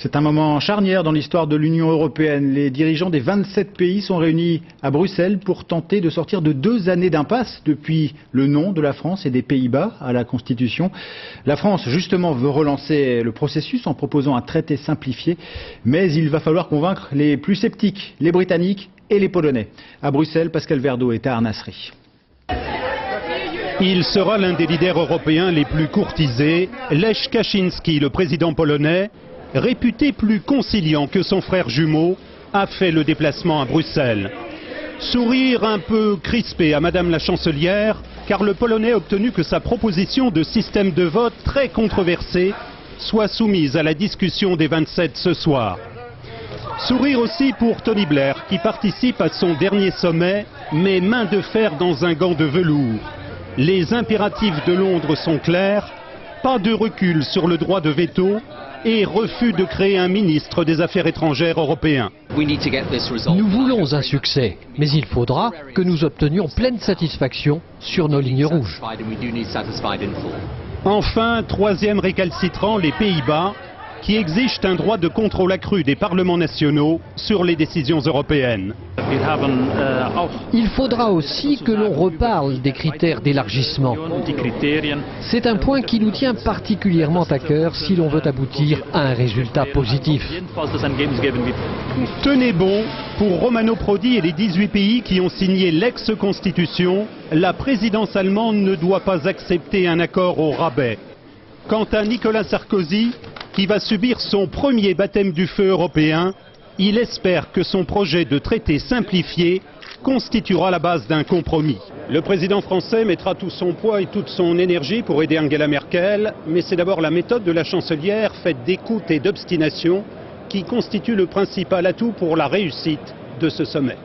C'est un moment charnière dans l'histoire de l'Union européenne. Les dirigeants des 27 pays sont réunis à Bruxelles pour tenter de sortir de 2 années d'impasse depuis le non de la France et des Pays-Bas à la Constitution. La France, justement, veut relancer le processus en proposant un traité simplifié, mais il va falloir convaincre les plus sceptiques, les Britanniques et les Polonais. À Bruxelles, Pascal Verdeau est à Arnasri. Il sera l'un des leaders européens les plus courtisés, Lech Kaczynski, le président polonais, réputé plus conciliant que son frère jumeau, a fait le déplacement à Bruxelles. Sourire un peu crispé à Madame la chancelière, car le Polonais a obtenu que sa proposition de système de vote très controversé soit soumise à la discussion des 27 ce soir. Sourire aussi pour Tony Blair, qui participe à son dernier sommet, mais main de fer dans un gant de velours. Les impératifs de Londres sont clairs, pas de recul sur le droit de veto et refus de créer un ministre des Affaires étrangères européen. Nous voulons un succès, mais il faudra que nous obtenions pleine satisfaction sur nos lignes rouges. Enfin, troisième récalcitrant, les Pays-Bas, qui exigent un droit de contrôle accru des parlements nationaux sur les décisions européennes. Il faudra aussi que l'on reparle des critères d'élargissement. C'est un point qui nous tient particulièrement à cœur si l'on veut aboutir à un résultat positif. Tenez bon, pour Romano Prodi et les 18 pays qui ont signé l'ex-constitution, la présidence allemande ne doit pas accepter un accord au rabais. Quant à Nicolas Sarkozy, qui va subir son premier baptême du feu européen, il espère que son projet de traité simplifié constituera la base d'un compromis. Le président français mettra tout son poids et toute son énergie pour aider Angela Merkel, mais c'est d'abord la méthode de la chancelière faite d'écoute et d'obstination qui constitue le principal atout pour la réussite de ce sommet.